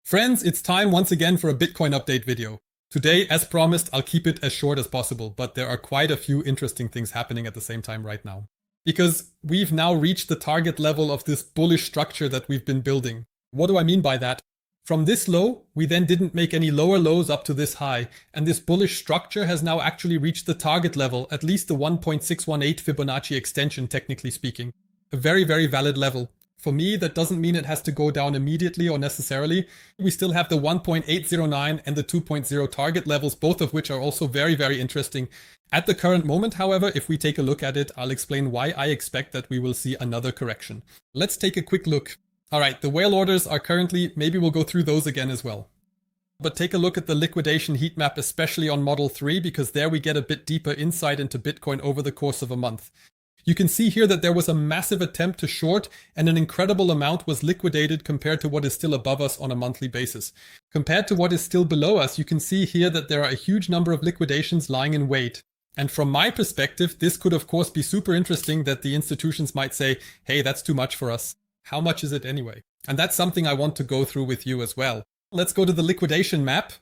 Friends, it's time once again for a Bitcoin update video. Today, as promised, I'll keep it as short as possible, but there are quite a few interesting things happening at the same time right now. Because we've now reached the target level of this bullish structure that we've been building. What do I mean by that? From this low, we then didn't make any lower lows up to this high, and this bullish structure has now actually reached the target level, at least the 1.618 Fibonacci extension, technically speaking. A very, very valid level. For me, that doesn't mean it has to go down immediately or necessarily. We still have the 1.809 and the 2.0 target levels, both of which are also very, very interesting. At the current moment, however, if we take a look at it, I'll explain why I expect that we will see another correction. Let's take a quick look. All right, the whale orders are currently, maybe we'll go through those again as well. But take a look at the liquidation heat map, especially on Model 3, because there we get a bit deeper insight into Bitcoin over the course of a month. You can see here that there was a massive attempt to short and an incredible amount was liquidated compared to what is still above us on a monthly basis. Compared to what is still below us, you can see here that there are a huge number of liquidations lying in wait. And from my perspective, this could of course be super interesting that the institutions might say, hey, that's too much for us. How much is it anyway? And that's something I want to go through with you as well. Let's go to the liquidation map.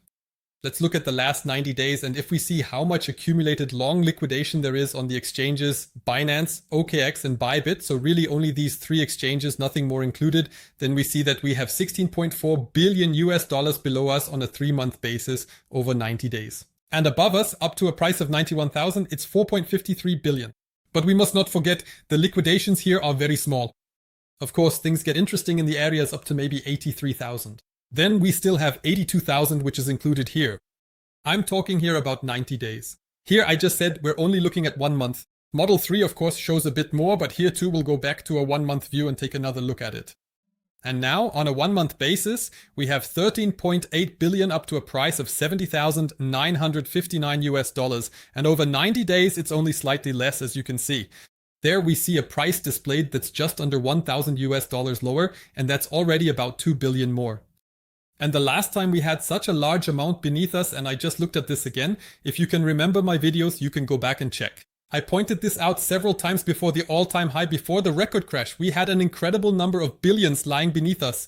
Let's look at the last 90 days, and if we see how much accumulated long liquidation there is on the exchanges Binance, OKX, and Bybit, so really only these three exchanges, nothing more included, then we see that we have $16.4 billion US below us on a 3-month basis over 90 days. And above us, up to a price of 91,000, it's 4.53 billion. But we must not forget the liquidations here are very small. Of course, things get interesting in the areas up to maybe 83,000. Then we still have 82,000, which is included here. I'm talking here about 90 days. Here I just said we're only looking at 1 month. Model 3 of course shows a bit more, but here too we'll go back to a 1-month view and take another look at it. And now on a 1-month basis, we have 13.8 billion up to a price of $70,959 US. And over 90 days, it's only slightly less, as you can see. There we see a price displayed that's just under 1,000 US lower, and that's already about 2 billion more. And the last time we had such a large amount beneath us, and I just looked at this again, if you can remember my videos, you can go back and check. I pointed this out several times before the all-time high, before the record crash. We had an incredible number of billions lying beneath us.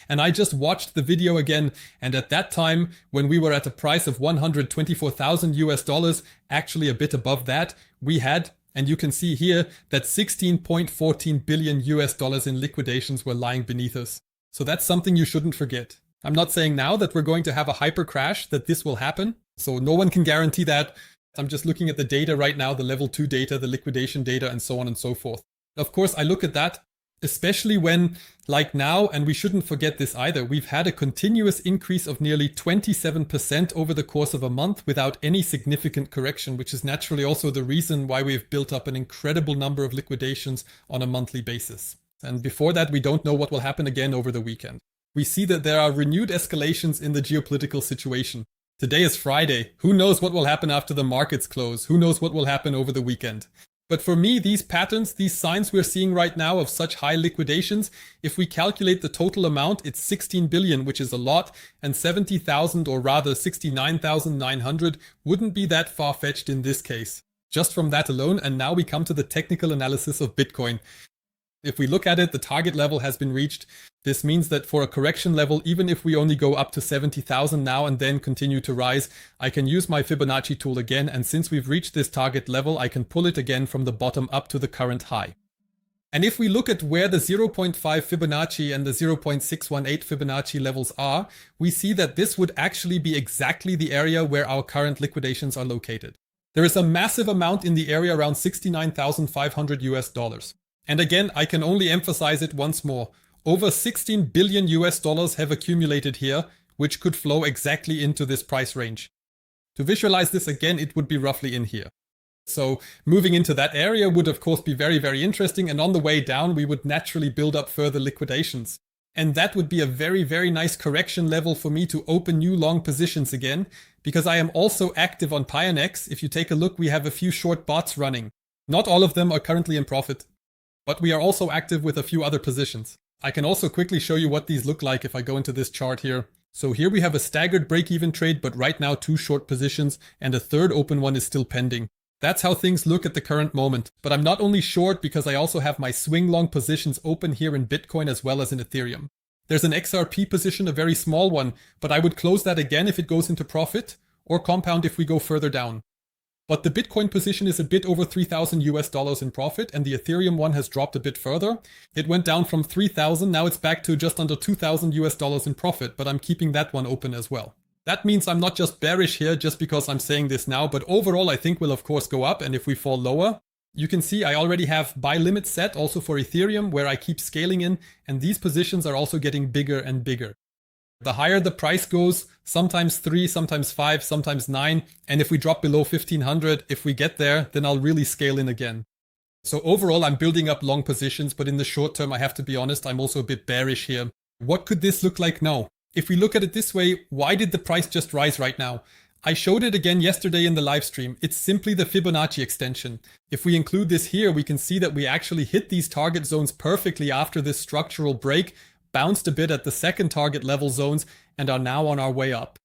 And I just watched the video again, and at that time, when we were at a price of 124,000 US, actually a bit above that, we had, and you can see here, that 16.14 billion US in liquidations were lying beneath us. So that's something you shouldn't forget. I'm not saying now that we're going to have a hyper crash, that this will happen. So no one can guarantee that. I'm just looking at the data right now, the level 2 data, the liquidation data, and so on and so forth. Of course, I look at that, especially when, like now, and we shouldn't forget this either, we've had a continuous increase of nearly 27% over the course of a month without any significant correction, which is naturally also the reason why we've built up an incredible number of liquidations on a monthly basis. And before that, we don't know what will happen again over the weekend. We see that there are renewed escalations in the geopolitical situation. Today is Friday. Who knows what will happen after the markets close? Who knows what will happen over the weekend? But for me, these patterns, these signs we're seeing right now of such high liquidations, if we calculate the total amount, it's 16 billion, which is a lot, and 70,000 or rather 69,900 wouldn't be that far-fetched in this case. Just from that alone, and now we come to the technical analysis of Bitcoin. If we look at it, the target level has been reached. This means that for a correction level, even if we only go up to 70,000 now and then continue to rise, I can use my Fibonacci tool again, and since we've reached this target level, I can pull it again from the bottom up to the current high. And if we look at where the 0.5 Fibonacci and the 0.618 Fibonacci levels are, we see that this would actually be exactly the area where our current liquidations are located. There is a massive amount in the area around 69,500 US. And again, I can only emphasize it once more. Over 16 billion US have accumulated here, which could flow exactly into this price range. To visualize this again, it would be roughly in here. So moving into that area would of course be very, very interesting. And on the way down, we would naturally build up further liquidations. And that would be a very, very nice correction level for me to open new long positions again, because I am also active on PIONEX. If you take a look, we have a few short bots running. Not all of them are currently in profit. But we are also active with a few other positions. I can also quickly show you what these look like if I go into this chart here. So here we have a staggered break-even trade, but right now 2 short positions and a third open one is still pending. That's how things look at the current moment. But I'm not only short because I also have my swing long positions open here in Bitcoin as well as in Ethereum. There's an XRP position, a very small one, but I would close that again if it goes into profit, or compound if we go further down. But the Bitcoin position is a bit over 3,000 US dollars in profit, and the Ethereum one has dropped a bit further. It went down from 3,000, now it's back to just under 2,000 US dollars in profit, but I'm keeping that one open as well. That means I'm not just bearish here just because I'm saying this now, but overall I think we'll of course go up, and if we fall lower, you can see I already have buy limits set also for Ethereum where I keep scaling in, and these positions are also getting bigger and bigger. The higher the price goes, sometimes 3, sometimes 5, sometimes 9, and if we drop below 1500, if we get there, then I'll really scale in again. So overall, I'm building up long positions, but in the short term, I have to be honest, I'm also a bit bearish here. What could this look like now? If we look at it this way, why did the price just rise right now? I showed it again yesterday in the live stream. It's simply the Fibonacci extension. If we include this here, we can see that we actually hit these target zones perfectly after this structural break, bounced a bit at the second target level zones, and are now on our way up.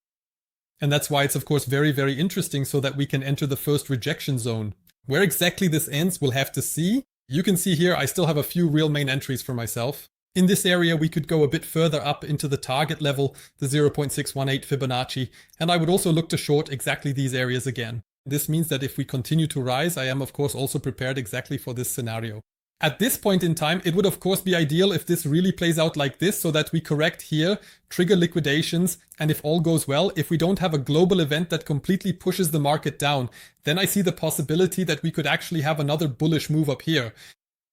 And that's why it's of course very, very interesting, so that we can enter the first rejection zone. Where exactly this ends, we'll have to see. You can see here I still have a few real main entries for myself. In this area we could go a bit further up into the target level, the 0.618 Fibonacci, and I would also look to short exactly these areas again. This means that if we continue to rise, I am of course also prepared exactly for this scenario. At this point in time, it would of course be ideal if this really plays out like this, so that we correct here, trigger liquidations, and if all goes well, if we don't have a global event that completely pushes the market down, then I see the possibility that we could actually have another bullish move up here.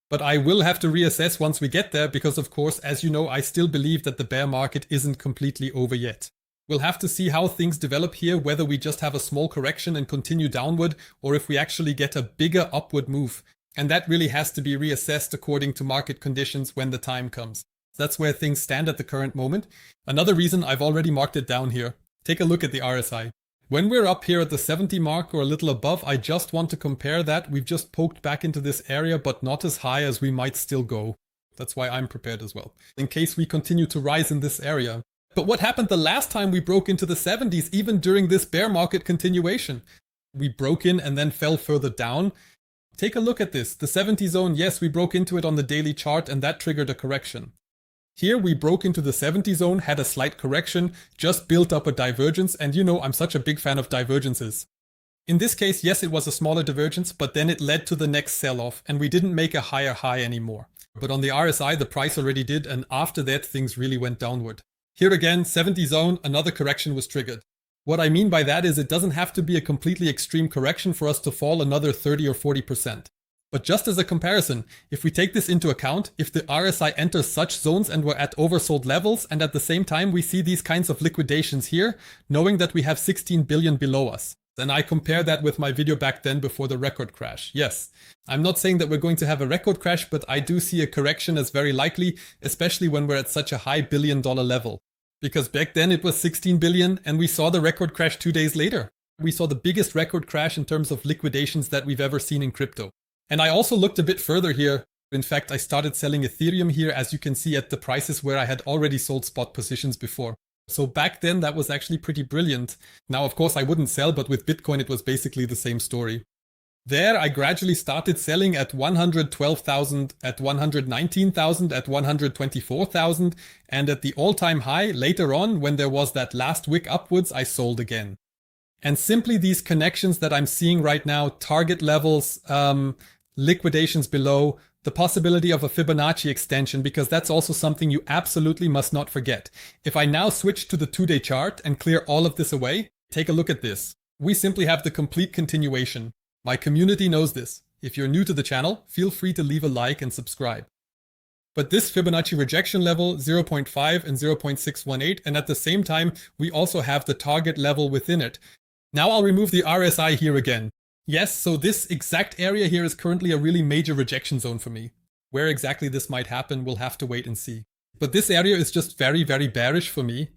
But I will have to reassess once we get there, because of course, as you know, I still believe that the bear market isn't completely over yet. We'll have to see how things develop here, whether we just have a small correction and continue downward, or if we actually get a bigger upward move. And that really has to be reassessed according to market conditions when the time comes. That's where things stand at the current moment. Another reason I've already marked it down here. Take a look at the RSI. When we're up here at the 70 mark or a little above, I just want to compare that. We've just poked back into this area, but not as high as we might still go. That's why I'm prepared as well, in case we continue to rise in this area. But what happened the last time we broke into the 70s, even during this bear market continuation? We broke in and then fell further down. Take a look at this. The 70 zone, yes, we broke into it on the daily chart and that triggered a correction. Here we broke into the 70 zone, had a slight correction, just built up a divergence, and you know I'm such a big fan of divergences. In this case, yes, it was a smaller divergence, but then it led to the next sell-off and we didn't make a higher high anymore. But on the RSI, the price already did, and after that things really went downward. Here again, 70 zone, another correction was triggered. What I mean by that is it doesn't have to be a completely extreme correction for us to fall another 30 or 40%. But just as a comparison, if we take this into account, if the RSI enters such zones and we're at oversold levels, and at the same time we see these kinds of liquidations here, knowing that we have 16 billion below us, then I compare that with my video back then before the record crash. Yes, I'm not saying that we're going to have a record crash, but I do see a correction as very likely, especially when we're at such a high billion-dollar level. Because back then it was 16 billion and we saw the record crash 2 days later. We saw the biggest record crash in terms of liquidations that we've ever seen in crypto. And I also looked a bit further here. In fact, I started selling Ethereum here, as you can see, at the prices where I had already sold spot positions before. So back then that was actually pretty brilliant. Now, of course, I wouldn't sell, but with Bitcoin it was basically the same story. There, I gradually started selling at 112,000, at 119,000, at 124,000, and at the all-time high later on, when there was that last wick upwards, I sold again. And simply these connections that I'm seeing right now, target levels, liquidations below, the possibility of a Fibonacci extension, because that's also something you absolutely must not forget. If I now switch to the 2-day chart and clear all of this away, take a look at this. We simply have the complete continuation. My community knows this. If you're new to the channel, feel free to leave a like and subscribe. But this Fibonacci rejection level, 0.5 and 0.618, and at the same time, we also have the target level within it. Now I'll remove the RSI here again. Yes, so this exact area here is currently a really major rejection zone for me. Where exactly this might happen, we'll have to wait and see. But this area is just very, very bearish for me.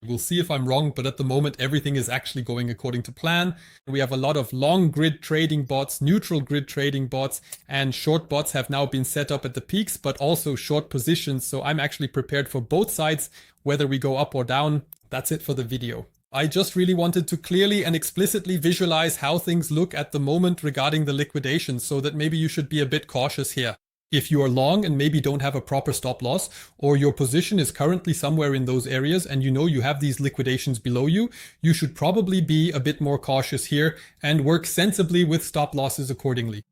We'll see if I'm wrong, but at the moment everything is actually going according to plan. We have a lot of long grid trading bots, neutral grid trading bots, and short bots have now been set up at the peaks, but also short positions. So I'm actually prepared for both sides, whether we go up or down. That's it for the video. I just really wanted to clearly and explicitly visualize how things look at the moment regarding the liquidation, so that maybe you should be a bit cautious here. If you are long and maybe don't have a proper stop loss, or your position is currently somewhere in those areas and you know you have these liquidations below you, you should probably be a bit more cautious here and work sensibly with stop losses accordingly.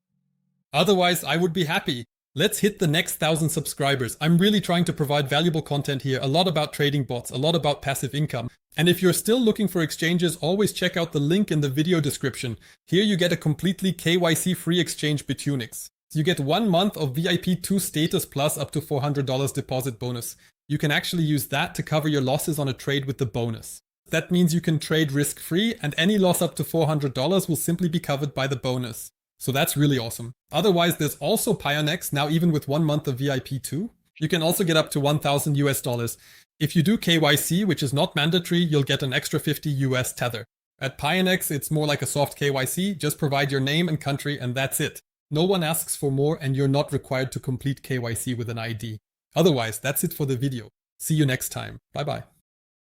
Otherwise, I would be happy. Let's hit the next 1,000 subscribers. I'm really trying to provide valuable content here, a lot about trading bots, a lot about passive income. And if you're still looking for exchanges, always check out the link in the video description. Here you get a completely KYC-free exchange Bitunix. You get 1 month of VIP 2 status plus up to $400 deposit bonus. You can actually use that to cover your losses on a trade with the bonus. That means you can trade risk-free and any loss up to $400 will simply be covered by the bonus. So that's really awesome. Otherwise, there's also PIONEX, now even with 1 month of VIP 2. You can also get up to 1,000 US dollars. If you do KYC, which is not mandatory, you'll get an extra 50 US tether. At PIONEX, it's more like a soft KYC, just provide your name and country and that's it. No one asks for more and you're not required to complete KYC with an ID. Otherwise, that's it for the video. See you next time. Bye bye.